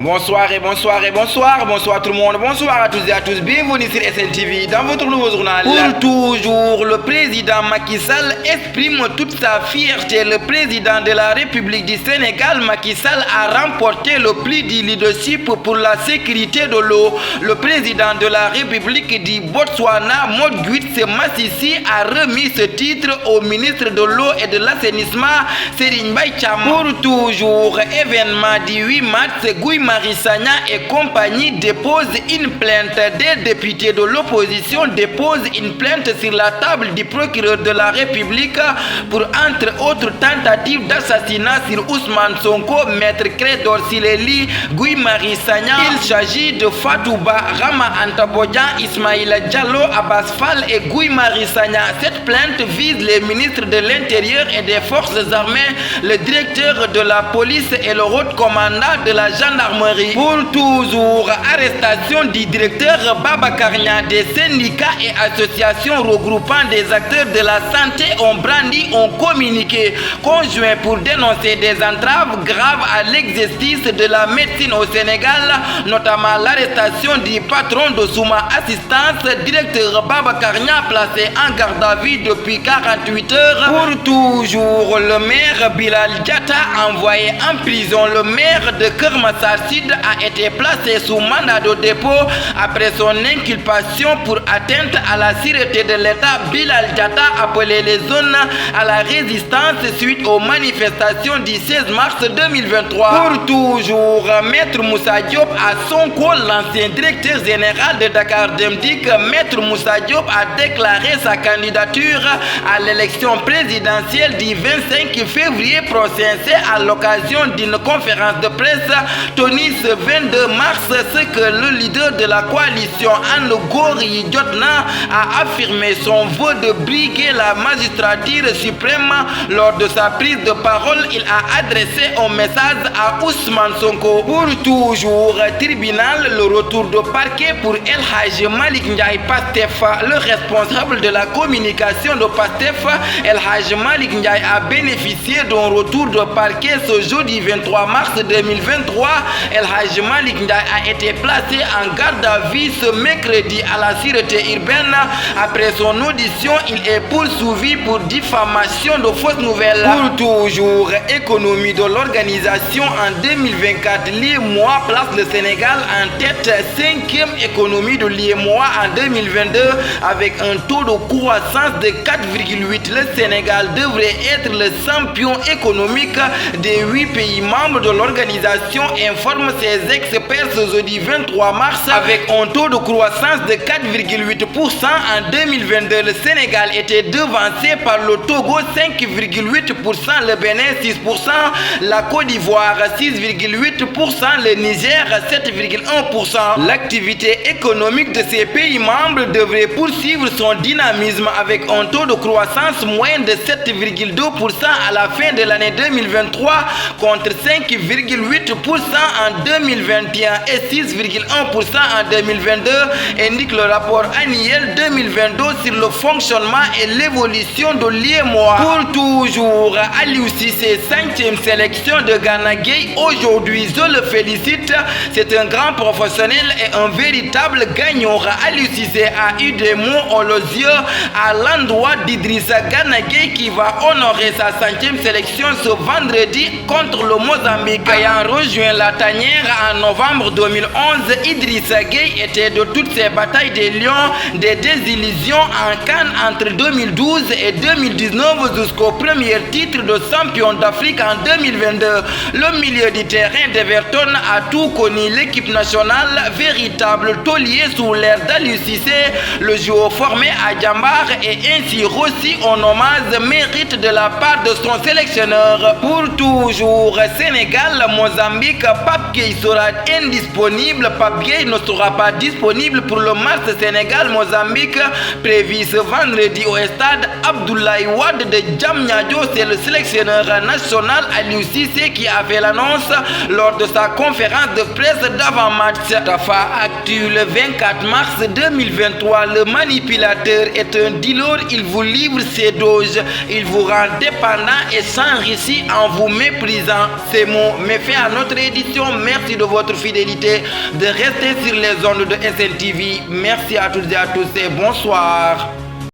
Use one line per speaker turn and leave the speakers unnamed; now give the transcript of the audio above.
Bonsoir tout le monde, bonsoir à tous et à tous, bienvenue sur SNTV dans votre nouveau journal. Pour toujours, le président Macky Sall exprime toute sa fierté. Le président de la République du Sénégal, Macky Sall, a remporté le prix du leadership pour la sécurité de l'eau. Le président de la République du Botswana, Motgwit Massissi, a remis ce titre au ministre de l'eau et de l'assainissement, Serigne Mbaye Thiam. Pour toujours, événement du 8 mars, Guy Marius Sagna et compagnie déposent une plainte. Des députés de l'opposition déposent une plainte sur la table du procureur de la République pour, entre autres, tentatives d'assassinat sur Ousmane Sonko, Maître Clédor Ciré, Guy Marius Sagna. Il s'agit de Fatouba, Rama Anta Bodian, Ismaïla Diallo, Abbas Fall et Guy Marius Sagna. Cette plainte vise les ministres de l'Intérieur et des Forces armées, le directeur de la police et le haut commandant de la gendarmerie. Pour toujours, arrestation du directeur Babacar Niang. Des syndicats et associations regroupant des acteurs de la santé ont brandi un communiqué conjoint pour dénoncer des entraves graves à l'exercice de la médecine au Sénégal, notamment l'arrestation du patron de Souma Assistance, directeur Babacar Niang, placé en garde à vue depuis 48 heures. Pour toujours, le maire Bilal Diatta envoyé en prison. Le maire de Keur Massar Sud a été placé sous mandat de dépôt après son inculpation pour atteinte à la sûreté de l'État. Bilal Diatta, appelé les zones à la résistance suite aux manifestations du 16 mars 2023. Pour toujours, Maître Moussa Diop à Sonko, l'ancien directeur général de Dakar Demdik. Maître Moussa Diop a déclaré sa candidature à l'élection présidentielle du 25 février prochain. C'est à l'occasion d'une conférence de presse tenue ce 22 mars, ce que le leader de la coalition Anne Gori Jotna a affirmé son vœu de briguer la magistrature suprême. Lors de sa prise de parole, il a adressé un message à Ousmane Sonko. Pour toujours, tribunal, le retour de parquet pour El Hadj Malick Ndiaye Pastef. Le responsable de la communication de Pastef, El Hadj Malick Ndiaye, a bénéficié d'un retour de parquet ce jeudi 23 mars 2023. El Hadj Malick Ndiaye a été placé en garde à vue ce mercredi à la sûreté urbaine. Après son audition, il est poursuivi pour diffamation de fausses nouvelles. Pour toujours, économie de l'organisation en 2024, l'IEMOA place le Sénégal en tête, 5e économie de l'IEMOA en 2022 avec un taux de croissance de 4,8. Le Sénégal devrait être le champion économique des 8 pays membres de l'organisation, informe ses experts ce jeudi 23 mars. Avec un taux de croissance de 4,8% en 2022, le Sénégal était devancé par le Togo 5,8%, le Bénin 6%, la Côte d'Ivoire 6,8%, le Niger 7,1%. L'activité économique de ces pays membres devrait poursuivre son dynamisme avec un taux de croissance moyen de 7,2% à la fin de l'année 2023 contre 5,8% en 2021 et 6,1% en 2022, indique le rapport annuel 2022 sur le fonctionnement et l'évolution de l'IEMOA. Pour toujours, Aliou Cissé, 5e sélection de Gana Gueye aujourd'hui. Je le félicite, c'est un grand professionnel et un véritable gagnant. Aliou Cissé a eu des mots aux yeux à l'endroit d'Idrissa Gana Gueye qui va honorer sa 5e sélection ce vendredi contre le Mozambique. Ayant rejoint la tanière en novembre 2011, Idrissa Gueye était de toutes ces batailles des lions, des désillusions en Cannes entre 2012 et 2019 jusqu'au premier titre de champion d'Afrique en 2022. Le milieu du terrain d'Everton a tout connu, l'équipe nationale, véritable taulier sous l'ère d'Aliou Cissé. Le joueur formé à Djambar et ainsi reçu un hommage mérite de la part de son sélectionneur. Pour toujours, Sénégal, Mozambique, Pape Gueye sera indisponible. Pape Gueye ne sera pas disponible pour le match Sénégal-Mozambique prévu ce vendredi au stade Abdoulaye Wade de Diamniadio. C'est le sélectionneur national Aliou Cissé qui a fait l'annonce lors de sa conférence de presse d'avant-match. Tafa Actu le 24 mars 2023. Le manipulateur est un dealer, il vous livre ses doses, il vous rend dépendant et s'enrichit en vous méprisant. Ces mots met fin à notre édition. merci de votre fidélité, de rester sur les ondes de SNTV. Merci à toutes et à tous et bonsoir.